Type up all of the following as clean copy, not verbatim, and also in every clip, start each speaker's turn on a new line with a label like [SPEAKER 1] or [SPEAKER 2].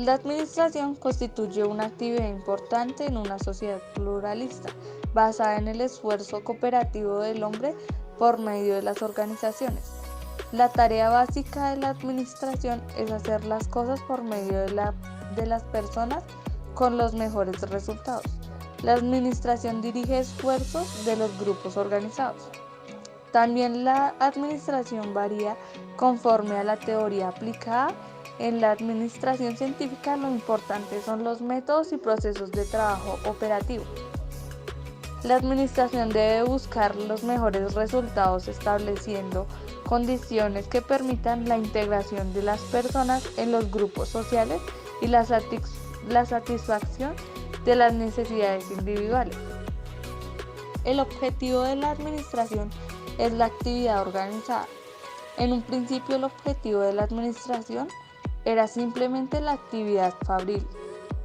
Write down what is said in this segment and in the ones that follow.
[SPEAKER 1] La administración constituye una actividad importante en una sociedad pluralista, basada en el esfuerzo cooperativo del hombre por medio de las organizaciones. La tarea básica de la administración es hacer las cosas por medio de las personas con los mejores resultados. La administración dirige esfuerzos de los grupos organizados. También la administración varía conforme a la teoría aplicada. En la administración científica lo importante son los métodos y procesos de trabajo operativo. La administración debe buscar los mejores resultados estableciendo condiciones que permitan la integración de las personas en los grupos sociales y la satisfacción de las necesidades individuales. El objetivo de la administración es la actividad organizada. En un principio el objetivo de la administración era simplemente la actividad fabril.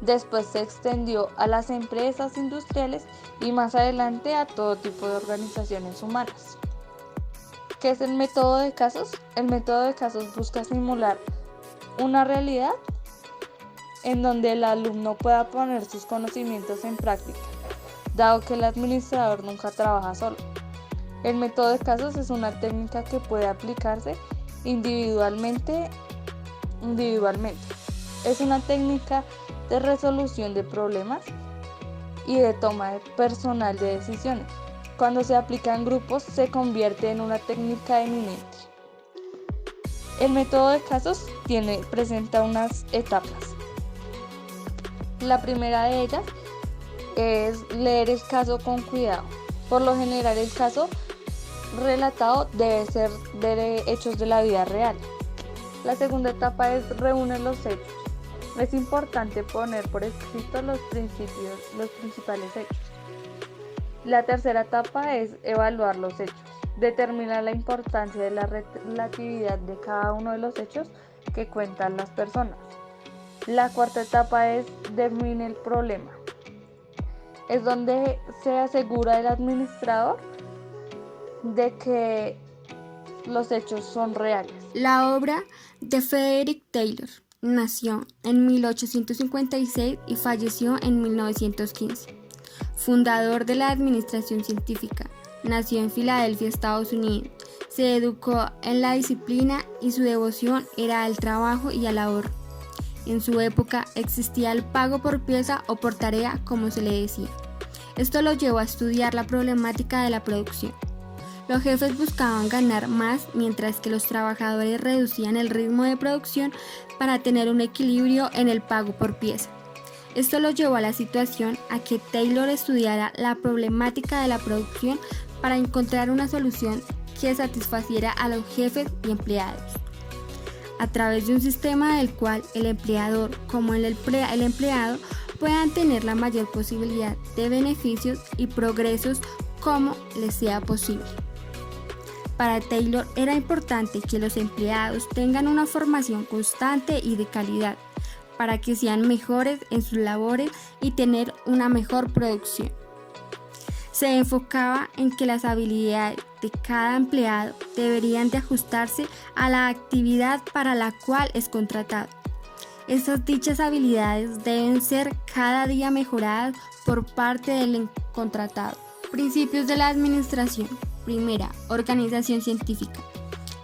[SPEAKER 1] Después se extendió a las empresas industriales y más adelante a todo tipo de organizaciones humanas. ¿Qué es el método de casos? El método de casos busca simular una realidad en donde el alumno pueda poner sus conocimientos en práctica, dado que el administrador nunca trabaja solo. El método de casos es una técnica que puede aplicarse individualmente. Es una técnica de resolución de problemas y de toma personal de decisiones. Cuando se aplica en grupos se convierte en una técnica eminente. El método de casos presenta unas etapas. La primera de ellas es leer el caso con cuidado. Por lo general el caso relatado debe ser de hechos de la vida real. La segunda etapa es reúne los hechos. Es importante poner por escrito los principales hechos. La tercera etapa es evaluar los hechos. Determina la importancia de la relatividad de cada uno de los hechos que cuentan las personas. La cuarta etapa es define el problema. Es donde se asegura el administrador de que los hechos son reales.
[SPEAKER 2] La obra de Frederick Taylor nació en 1856 y falleció en 1915. Fundador de la administración científica, nació en Filadelfia, Estados Unidos. Se educó en la disciplina y su devoción era al trabajo y al ahorro. En su época existía el pago por pieza o por tarea, como se le decía. Esto lo llevó a estudiar la problemática de la producción. Los jefes buscaban ganar más, mientras que los trabajadores reducían el ritmo de producción para tener un equilibrio en el pago por pieza. Esto lo llevó a la situación a que Taylor estudiara la problemática de la producción para encontrar una solución que satisfaciera a los jefes y empleados. A través de un sistema del cual el empleador como el empleado puedan tener la mayor posibilidad de beneficios y progresos como les sea posible. Para Taylor era importante que los empleados tengan una formación constante y de calidad para que sean mejores en sus labores y tener una mejor producción. Se enfocaba en que las habilidades de cada empleado deberían de ajustarse a la actividad para la cual es contratado. Dichas habilidades deben ser cada día mejoradas por parte del contratado. Principios de la administración. Primera, organización científica.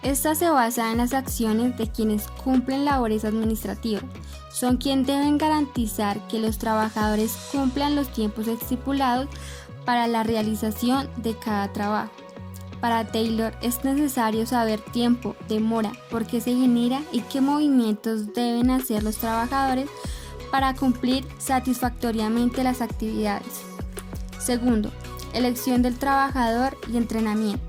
[SPEAKER 2] Esta se basa en las acciones de quienes cumplen labores administrativas. Son quienes deben garantizar que los trabajadores cumplan los tiempos estipulados para la realización de cada trabajo. Para Taylor es necesario saber tiempo, demora, por qué se genera y qué movimientos deben hacer los trabajadores para cumplir satisfactoriamente las actividades. Segundo, elección del trabajador y entrenamiento.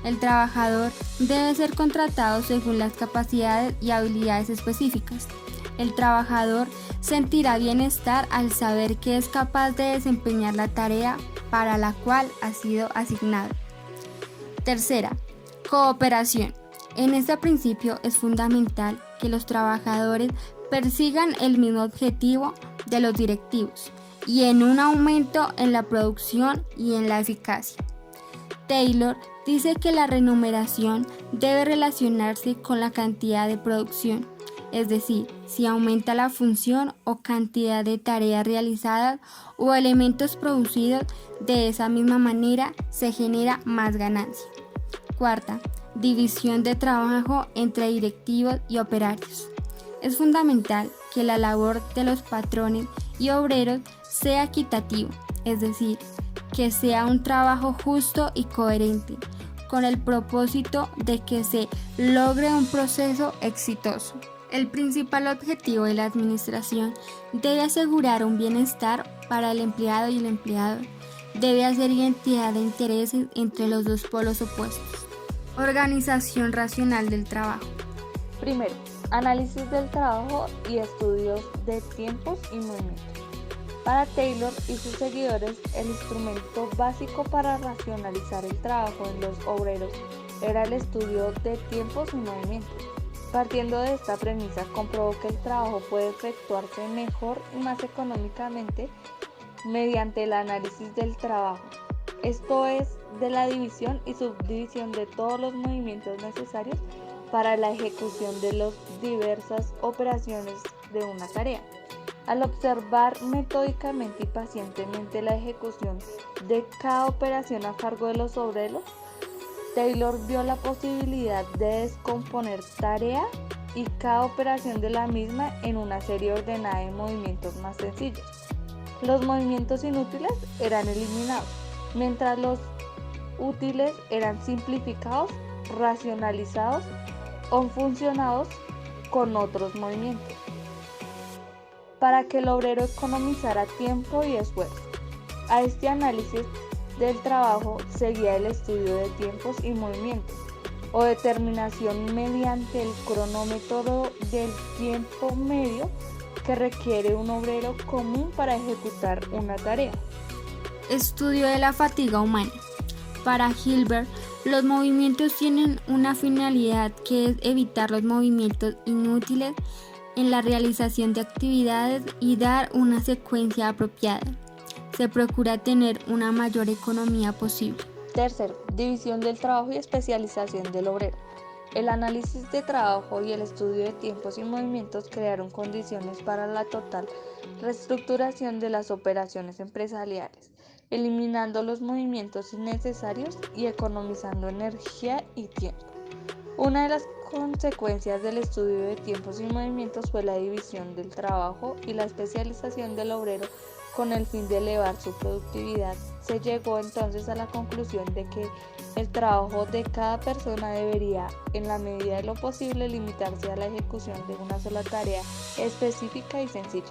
[SPEAKER 2] El trabajador debe ser contratado según las capacidades y habilidades específicas. El trabajador sentirá bienestar al saber que es capaz de desempeñar la tarea para la cual ha sido asignado. Tercera, cooperación. En este principio es fundamental que los trabajadores persigan el mismo objetivo de los directivos y en un aumento en la producción y en la eficacia. Taylor dice que la remuneración debe relacionarse con la cantidad de producción. es decir, si aumenta la función o cantidad de tareas realizadas o elementos producidos, de esa misma manera se genera más ganancia. Cuarta, división de trabajo entre directivos y operarios. Es fundamental que la labor de los patrones y obreros sea equitativo, es decir, que sea un trabajo justo y coherente, con el propósito de que se logre un proceso exitoso. El principal objetivo de la administración debe asegurar un bienestar para el empleado y el empleador. Debe hacer identidad de intereses entre los dos polos opuestos. Organización racional del trabajo.
[SPEAKER 1] Primero, análisis del trabajo y estudios de tiempos y movimientos. Para Taylor y sus seguidores, el instrumento básico para racionalizar el trabajo en los obreros era el estudio de tiempos y movimientos. Partiendo de esta premisa, comprobó que el trabajo puede efectuarse mejor y más económicamente mediante el análisis del trabajo, esto es, de la división y subdivisión de todos los movimientos necesarios para la ejecución de las diversas operaciones de una tarea. Al observar metódicamente y pacientemente la ejecución de cada operación a cargo de los obreros, Taylor vio la posibilidad de descomponer tarea y cada operación de la misma en una serie ordenada de movimientos más sencillos. Los movimientos inútiles eran eliminados, mientras los útiles eran simplificados, racionalizados o funcionados con otros movimientos, para que el obrero economizara tiempo y esfuerzo. A este análisis del trabajo seguía el estudio de tiempos y movimientos, o determinación mediante el cronómetro del tiempo medio que requiere un obrero común para ejecutar una tarea.
[SPEAKER 2] Estudio de la fatiga humana. Para Hilbert, los movimientos tienen una finalidad que es evitar los movimientos inútiles en la realización de actividades y dar una secuencia apropiada. Se procura tener una mayor economía posible.
[SPEAKER 1] Tercero, división del trabajo y especialización del obrero. El análisis de trabajo y el estudio de tiempos y movimientos crearon condiciones para la total reestructuración de las operaciones empresariales, eliminando los movimientos innecesarios y economizando energía y tiempo. Una de las consecuencias del estudio de tiempos y movimientos fue la división del trabajo y la especialización del obrero con el fin de elevar su productividad. Se llegó entonces a la conclusión de que el trabajo de cada persona debería, en la medida de lo posible, limitarse a la ejecución de una sola tarea específica y sencilla.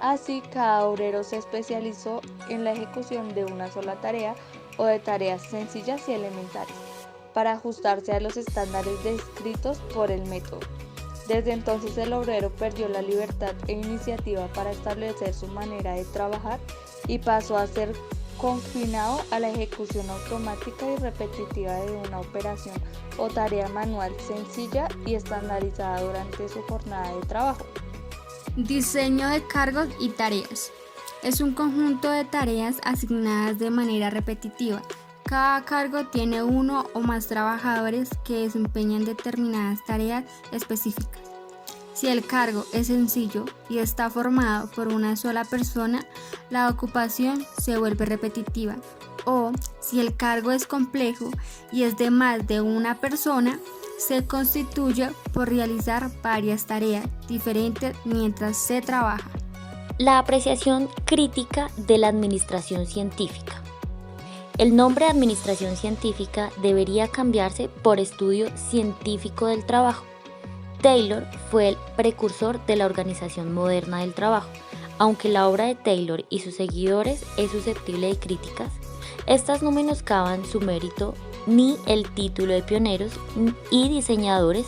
[SPEAKER 1] Así, cada obrero se especializó en la ejecución de una sola tarea o de tareas sencillas y elementales, para ajustarse a los estándares descritos por el método. Desde entonces el obrero perdió la libertad e iniciativa para establecer su manera de trabajar y pasó a ser confinado a la ejecución automática y repetitiva de una operación o tarea manual sencilla y estandarizada durante su jornada de trabajo.
[SPEAKER 2] Diseño de cargos y tareas. Es un conjunto de tareas asignadas de manera repetitiva. Cada cargo tiene uno o más trabajadores que desempeñan determinadas tareas específicas. Si el cargo es sencillo y está formado por una sola persona, la ocupación se vuelve repetitiva. O si el cargo es complejo y es de más de una persona, se constituye por realizar varias tareas diferentes mientras se trabaja.
[SPEAKER 3] La apreciación crítica de la administración científica. El nombre administración científica debería cambiarse por estudio científico del trabajo. Taylor fue el precursor de la organización moderna del trabajo. Aunque la obra de Taylor y sus seguidores es susceptible de críticas, estas no menoscaban su mérito ni el título de pioneros y diseñadores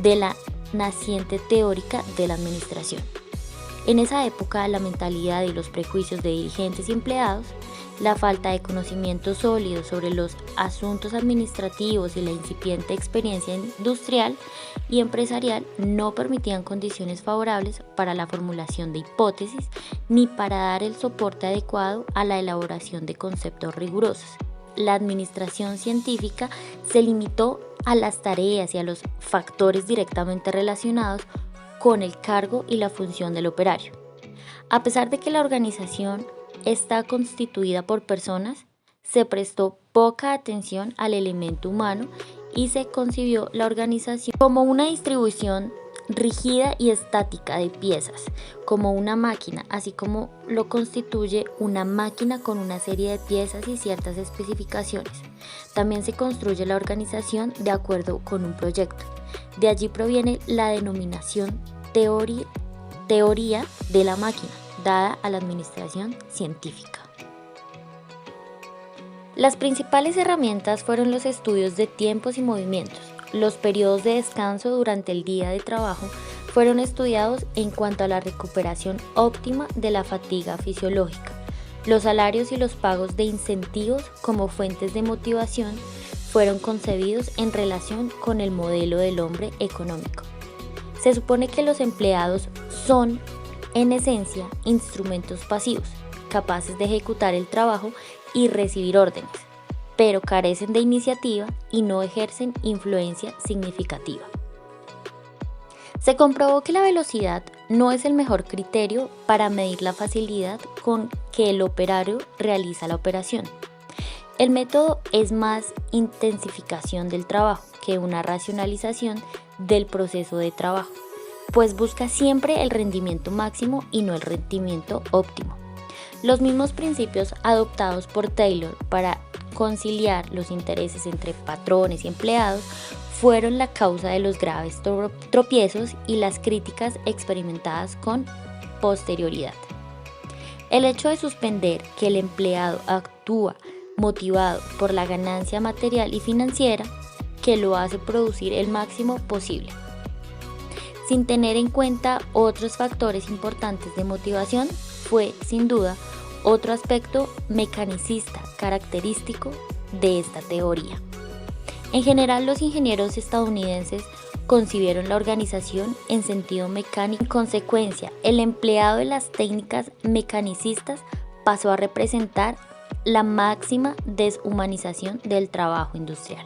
[SPEAKER 3] de la naciente teórica de la administración. En esa época, la mentalidad y los prejuicios de dirigentes y empleados, la falta de conocimiento sólido sobre los asuntos administrativos y la incipiente experiencia industrial y empresarial no permitían condiciones favorables para la formulación de hipótesis ni para dar el soporte adecuado a la elaboración de conceptos rigurosos. la administración científica se limitó a las tareas y a los factores directamente relacionados con el cargo y la función del operario. A pesar de que la organización está constituida por personas, se prestó poca atención al elemento humano y se concibió la organización como una distribución rígida y estática de piezas, como una máquina, así como lo constituye una máquina con una serie de piezas y ciertas especificaciones. También se construye la organización de acuerdo con un proyecto. De allí proviene la denominación teoría de la máquina, dada a la administración científica. Las principales herramientas fueron los estudios de tiempos y movimientos. Los periodos de descanso durante el día de trabajo fueron estudiados en cuanto a la recuperación óptima de la fatiga fisiológica. Los salarios y los pagos de incentivos como fuentes de motivación fueron concebidos en relación con el modelo del hombre económico. Se supone que los empleados son, en esencia, instrumentos pasivos, capaces de ejecutar el trabajo y recibir órdenes, pero carecen de iniciativa y no ejercen influencia significativa. Se comprobó que la velocidad no es el mejor criterio para medir la facilidad con que el operario realiza la operación. El método es más intensificación del trabajo que una racionalización del proceso de trabajo, pues busca siempre el rendimiento máximo y no el rendimiento óptimo. Los mismos principios adoptados por Taylor para conciliar los intereses entre patrones y empleados fueron la causa de los graves tropiezos y las críticas experimentadas con posterioridad. El hecho de suspender que el empleado actúa motivado por la ganancia material y financiera que lo hace producir el máximo posible, sin tener en cuenta otros factores importantes de motivación, fue, sin duda, otro aspecto mecanicista característico de esta teoría. En general, los ingenieros estadounidenses concibieron la organización en sentido mecánico. En consecuencia, el empleado de las técnicas mecanicistas pasó a representar la máxima deshumanización del trabajo industrial.